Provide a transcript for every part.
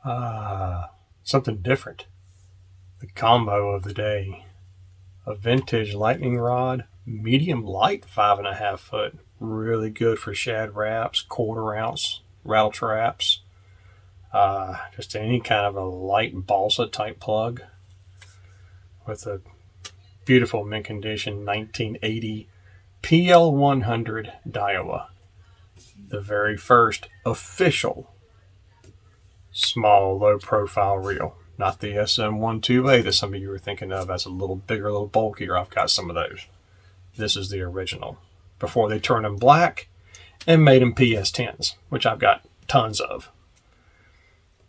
Something different. The combo of the day. A vintage lightning rod, medium light 5.5 foot. Really good for shad wraps, 1/4 ounce rattle traps. Just any kind of a light balsa type plug with a beautiful mint condition 1980 PL100 Daiwa. The very first official small low profile reel. Not the SM12A that some of you were thinking of. That's a little bigger, a little bulkier. I've got some of those. This is the original. Before they turned them black and made them PS10s, which I've got tons of.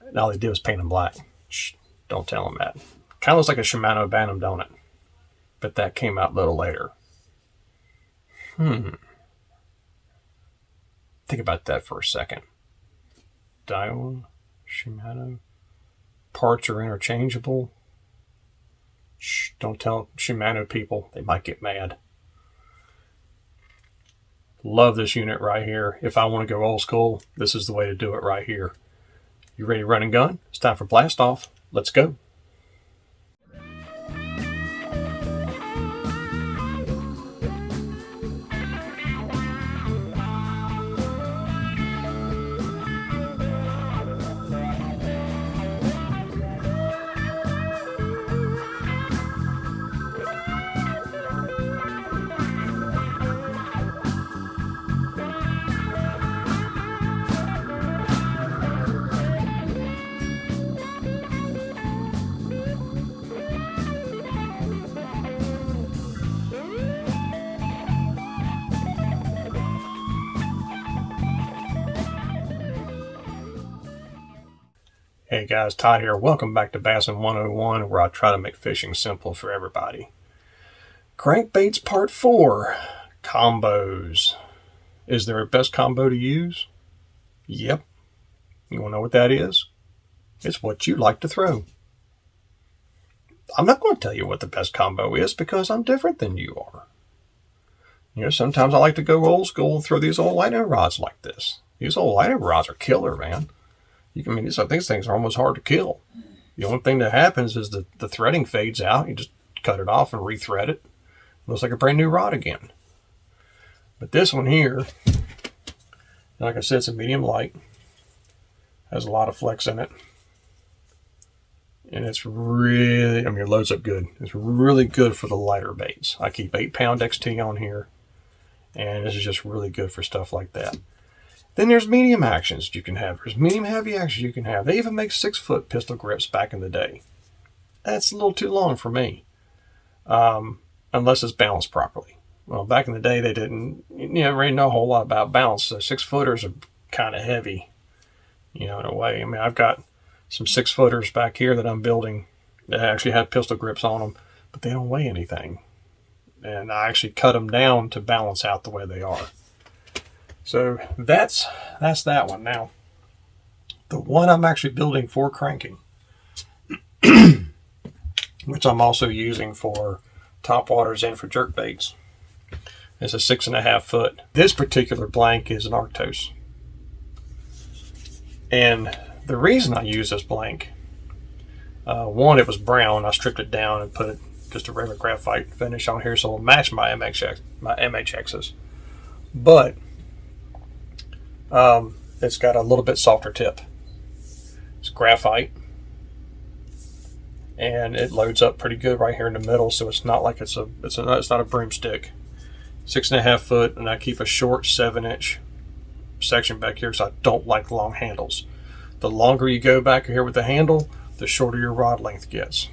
And all they did was paint them black. Shh, don't tell them that. Kind of looks like a Shimano Bantam, don't it? But that came out a little later. Think about that for a second. Daiwa, Shimano. Parts are interchangeable. Shh, don't tell Shimano people. They might get mad. Love this unit right here. If I want to go old school, this is the way to do it right here. You ready to run and gun? It's time for blast off. Let's go. Hey guys, Todd here. Welcome back to Bassin 101, where I try to make fishing simple for everybody. Crankbaits Part 4. Combos. Is there a best combo to use? Yep. You want to know what that is? It's what you like to throw. I'm not going to tell you what the best combo is because I'm different than you are. You know, sometimes I like to go old school and throw these old lightning rods like this. These old lightning rods are killer, man. These things are almost hard to kill. The only thing that happens is the threading fades out. You just cut it off and rethread it. Looks like a brand new rod again. But this one here, like I said, it's a medium light. Has a lot of flex in it. And it's really, it loads up good. It's really good for the lighter baits. I keep 8-pound XT on here. And this is just really good for stuff like that. Then there's medium actions you can have. There's medium heavy actions you can have. They even make 6-foot pistol grips back in the day. That's a little too long for me. Unless it's balanced properly. Well, back in the day they didn't, really know a whole lot about balance. So 6-footers are kind of heavy, in a way. I've got some 6-footers back here that I'm building that actually have pistol grips on them, but they don't weigh anything. And I actually cut them down to balance out the way they are. So that's that one. Now, the one I'm actually building for cranking, which I'm also using for topwaters and for jerk baits, is a 6.5 foot. This particular blank is an Arctos. And the reason I use this blank, one, it was brown. I stripped it down and put just a regular graphite finish on here so it'll match my MHXs. But it's got a little bit softer tip. It's graphite, and it loads up pretty good right here in the middle. So it's not like it's not a broomstick. 6.5 foot, and I keep a short 7-inch section back here because I don't like long handles. The longer you go back here with the handle, the shorter your rod length gets.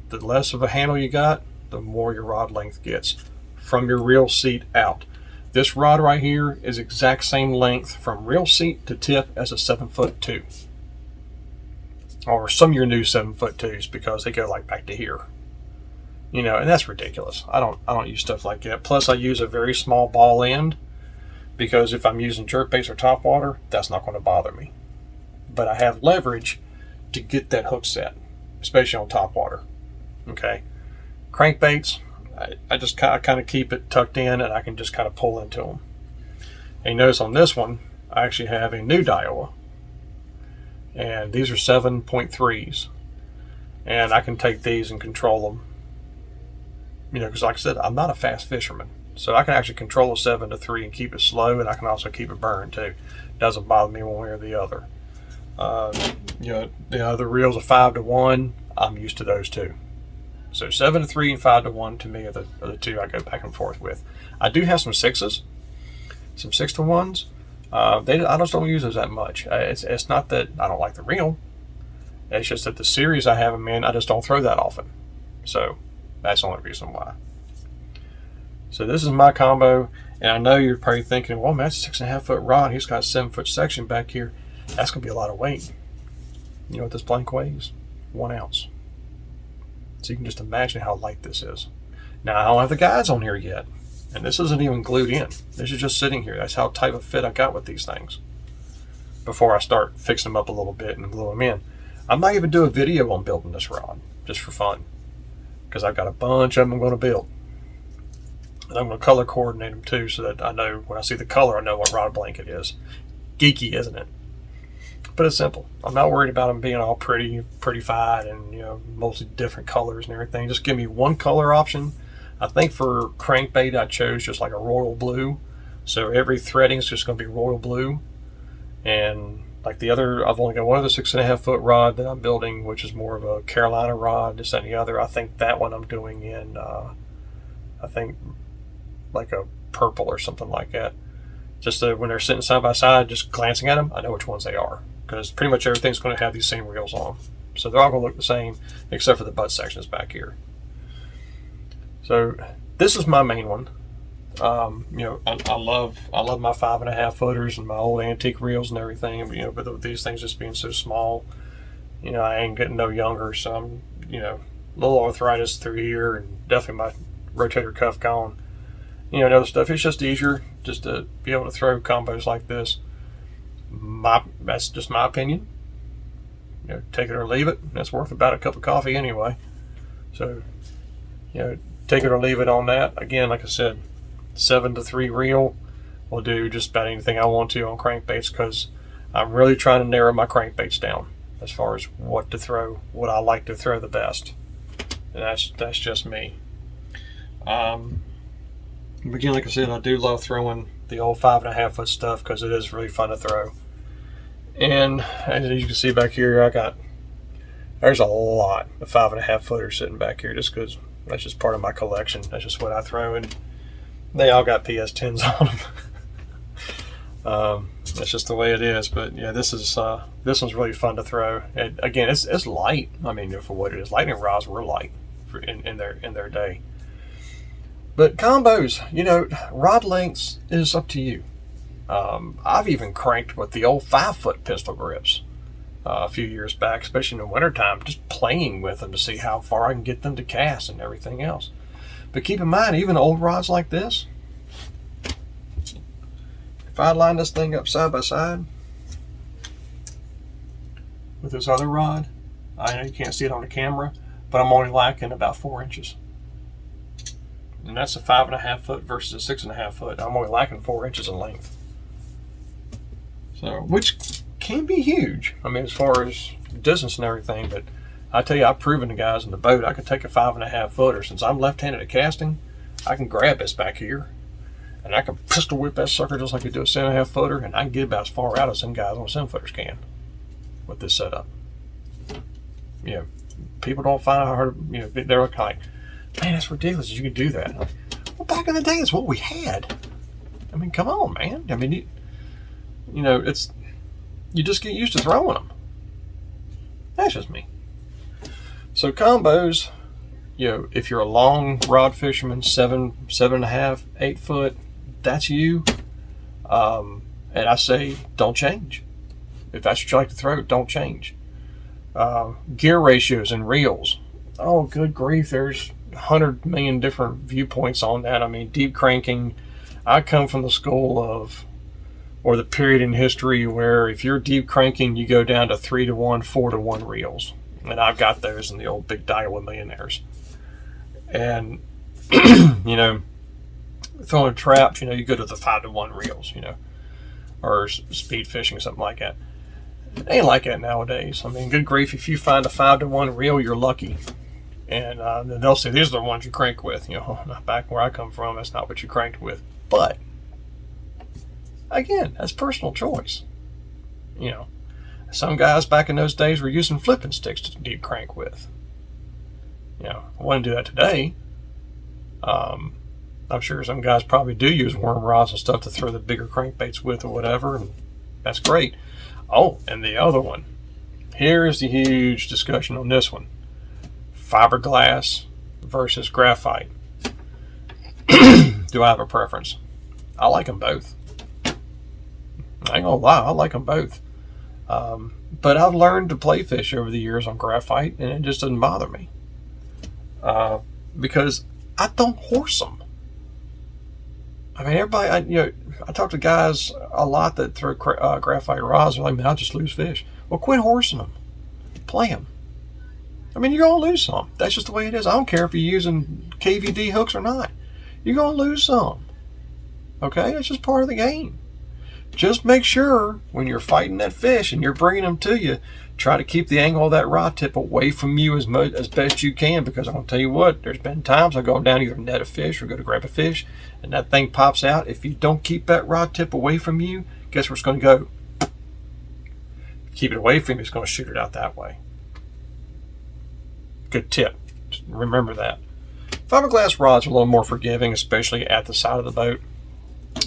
The less of a handle you got, the more your rod length gets from your reel seat out. This rod right here is exact same length from reel seat to tip as a 7-foot 2. Or some of your new 7-foot 2s because they go like back to here. And that's ridiculous. I don't use stuff like that. Plus I use a very small ball end because if I'm using jerkbaits or topwater, that's not going to bother me. But I have leverage to get that hook set, especially on topwater. Okay. Crankbaits, I just kind of keep it tucked in and I can just kind of pull into them. And you notice on this one, I actually have a new Daiwa. And these are 7.3s. And I can take these and control them. You know, because like I said, I'm not a fast fisherman. So I can actually control a 7 to 3 and keep it slow, and I can also keep it burned too. Doesn't bother me one way or the other. You know, the other reels are 5 to 1. I'm used to those too. So 7 to 3 and 5 to 1 to me are the two I go back and forth with. I do have some 6s, some 6 to 1s. I just don't use those that much. It's not that I don't like the reel. It's just that the series I have them in, I just don't throw that often. So that's the only reason why. So this is my combo, and I know you're probably thinking, well, man, that's a 6.5 foot rod. He's got a 7 foot section back here. That's going to be a lot of weight. You know what this blank weighs? 1 ounce. So you can just imagine how light this is. Now, I don't have the guides on here yet, and this isn't even glued in. This is just sitting here. That's how tight of a fit I got with these things before I start fixing them up a little bit and glue them in. I might even do a video on building this rod, just for fun, because I've got a bunch of them I'm going to build. And I'm going to color coordinate them too, so that I know when I see the color, I know what rod blank it is. Geeky, isn't it? But it's simple. I'm not worried about them being all prettified and, you know, mostly different colors and everything. Just give me one color option. I think for crankbait, I chose just like a royal blue. So every threading is just going to be royal blue. And like the other, I've only got one other 6.5 foot rod that I'm building, which is more of a Carolina rod, this and the other. I think that one I'm doing in, I think like a purple or something like that. Just when they're sitting side by side, just glancing at them, I know which ones they are, because pretty much everything's going to have these same reels on. So they're all going to look the same, except for the butt sections back here. So this is my main one. You know, I love my 5.5 footers and my old antique reels and everything. You know, but with these things just being so small, you know, I ain't getting no younger, so I'm, you know, a little arthritis through here, and definitely my rotator cuff gone. You know, and other stuff. It's just easier just to be able to throw combos like this. That's just my opinion. You know, take it or leave it. That's worth about a cup of coffee anyway. So, you know, take it or leave it on that. Again, like I said, 7 to 3 reel will do just about anything I want to on crankbaits, because I'm really trying to narrow my crankbaits down as far as what to throw, what I like to throw the best. And that's just me. Again, like I said, I do love throwing the old 5.5 foot stuff because it is really fun to throw. And as you can see back here, there's a lot of 5.5 footers sitting back here, just because that's just part of my collection. That's just what I throw, and they all got PS10s on them. That's just the way it is. But yeah, this one's really fun to throw. And again, it's light. I mean, for what it is, lightning rods were light in their day. But combos, you know, rod lengths is up to you. I've even cranked with the old 5 foot pistol grips a few years back, especially in the wintertime, just playing with them to see how far I can get them to cast and everything else. But keep in mind, even old rods like this, if I line this thing up side by side with this other rod, I know you can't see it on the camera, but I'm only lacking about 4 inches. And that's a 5.5 foot versus a 6.5 foot. I'm only lacking 4 inches in length. So, which can be huge. I mean, as far as distance and everything, but I tell you, I've proven to guys in the boat, I can take a 5.5 footer. Since I'm left-handed at casting, I can grab this back here, and I can pistol whip that sucker just like you do a 7.5 footer, and I can get about as far out as some guys on 7 footers can with this setup. You know, people don't find it hard, you know, they're like, man, that's ridiculous. You can do that. Well, back in the day, it's what we had. I mean, come on, man. I mean, you know, you just get used to throwing them. That's just me. So combos, you know, if you're a long rod fisherman, 7.5, 8 foot, that's you. And I say, don't change. If that's what you like to throw, don't change. Gear ratios and reels. Oh, good grief. There's 100 million different viewpoints on that. I mean, deep cranking, I come from the school of, or the period in history where if you're deep cranking, you go down to 3 to 1, 4 to 1 reels. And I've got those in the old big Daiwa Millionaires. And, you know, throwing traps, you know, you go to the 5 to 1 reels, you know, or speed fishing, something like that. It ain't like that nowadays. I mean, good grief, if you find a 5-to-1 reel, you're lucky. And then they'll say, these are the ones you crank with. You know, not back where I come from, that's not what you cranked with. But, again, that's personal choice. You know, some guys back in those days were using flipping sticks to deep crank with. You know, I wouldn't do that today. I'm sure some guys probably do use worm rods and stuff to throw the bigger crankbaits with or whatever, and that's great. Oh, and the other one. Here's the huge discussion on this one. Fiberglass versus graphite. Do I have a preference? I like them both. I ain't gonna lie, I like them both. But I've learned to play fish over the years on graphite, and it just doesn't bother me. Because I don't horse them. I mean, everybody, I talk to guys a lot that throw graphite rods. They're like, man, I'll just lose fish. Well, quit horsing them. Play them. I mean, you're going to lose some. That's just the way it is. I don't care if you're using KVD hooks or not. You're going to lose some. Okay? That's just part of the game. Just make sure when you're fighting that fish and you're bringing them to you, try to keep the angle of that rod tip away from you as best you can, because I'm going to tell you what, there's been times I go down either net a fish or go to grab a fish, and that thing pops out. If you don't keep that rod tip away from you, guess where it's going to go? Keep it away from you, it's going to shoot it out that way. Good tip. Just remember that. Fiberglass rods are a little more forgiving, especially at the side of the boat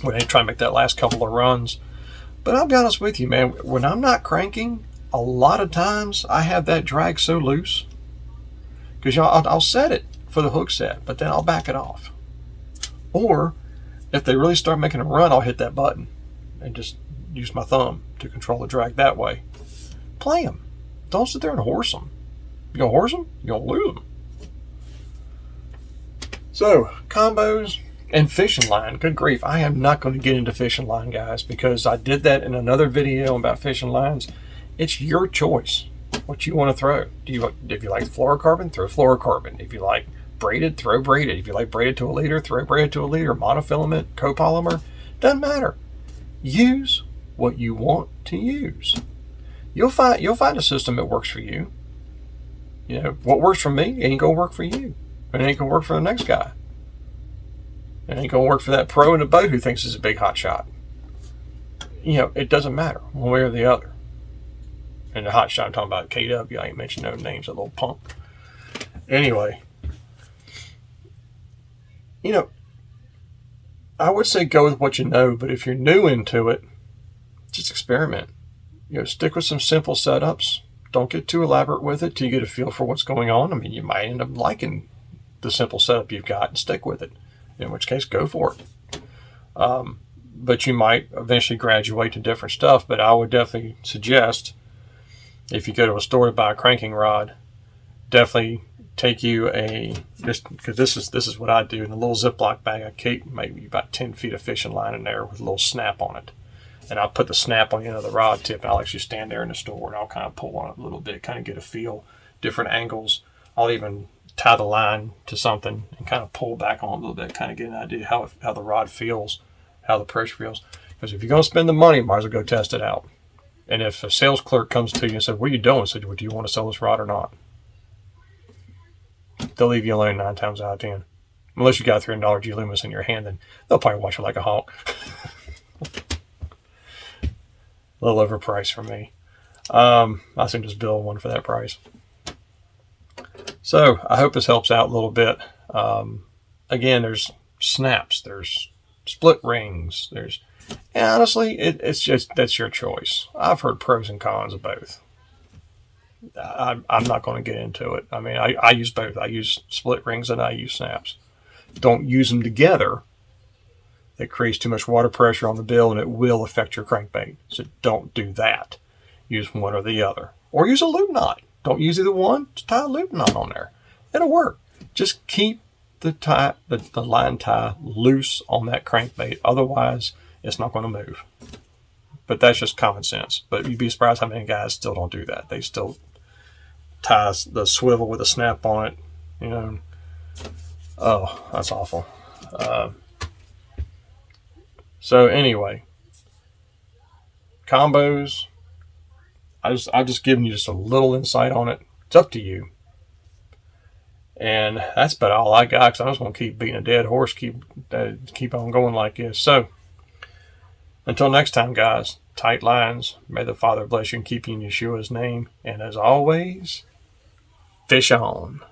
when they try to make that last couple of runs. But I'll be honest with you, man, when I'm not cranking, a lot of times I have that drag so loose, because I'll set it for the hook set, but then I'll back it off. Or if they really start making a run, I'll hit that button and just use my thumb to control the drag that way. Play them. Don't sit there and horse them. You gonna horse them, you're gonna lose them. So, combos and fishing line. Good grief, I am not going to get into fishing line, guys, because I did that in another video about fishing lines. It's your choice what you want to throw. If you like fluorocarbon, throw fluorocarbon. If you like braided, throw braided. If you like braided to a leader, throw braided to a leader. Monofilament, copolymer, doesn't matter. Use what you want to use. You'll find a system that works for you. You know, what works for me ain't gonna work for you. It ain't gonna work for the next guy. It ain't gonna work for that pro in the boat who thinks it's a big hot shot. You know, it doesn't matter one way or the other. And the hot shot I'm talking about KW, I ain't mentioned no names, a little punk. Anyway, you know, I would say go with what you know, but if you're new into it, just experiment. You know, stick with some simple setups. Don't get too elaborate with it till you get a feel for what's going on. I mean, you might end up liking the simple setup you've got and stick with it. In which case, go for it. But you might eventually graduate to different stuff. But I would definitely suggest, if you go to a store to buy a cranking rod, definitely take you because this is what I do in a little Ziploc bag. I keep maybe about 10 feet of fishing line in there with a little snap on it. And I'll put the snap on the end of the rod tip, and I'll actually stand there in the store and I'll kind of pull on it a little bit, kind of get a feel, different angles. I'll even tie the line to something and kind of pull back on a little bit, kind of get an idea how the rod feels, how the pressure feels. Because if you're going to spend the money, might as well go test it out. And if a sales clerk comes to you and says, what are you doing? I said, well, do you want to sell this rod or not? They'll leave you alone 9 times out of 10. Unless you got $300 G Loomis in your hand, then they'll probably watch you like a hawk. A little overpriced for me. I should just bill one for that price. So I hope this helps out a little bit. Again, there's snaps, there's split rings, and honestly, it's just, that's your choice. I've heard pros and cons of both. I'm not going to get into it. I mean, I use both. I use split rings and I use snaps. Don't use them together. It creates too much water pressure on the bill and it will affect your crankbait. So don't do that. Use one or the other. Or use a loop knot. Don't use either one. Just tie a loop knot on there. It'll work. Just keep the line tie loose on that crankbait. Otherwise, it's not going to move. But that's just common sense. But you'd be surprised how many guys still don't do that. They still tie the swivel with a snap on it. You know. Oh, that's awful. So anyway, combos I've just given you just a little insight on it. It's up to you. And that's about all I got, because I was going to keep beating a dead horse, keep on going like this. So, until next time, guys, tight lines. May the Father bless you and keep you in Yeshua's name. And as always, fish on.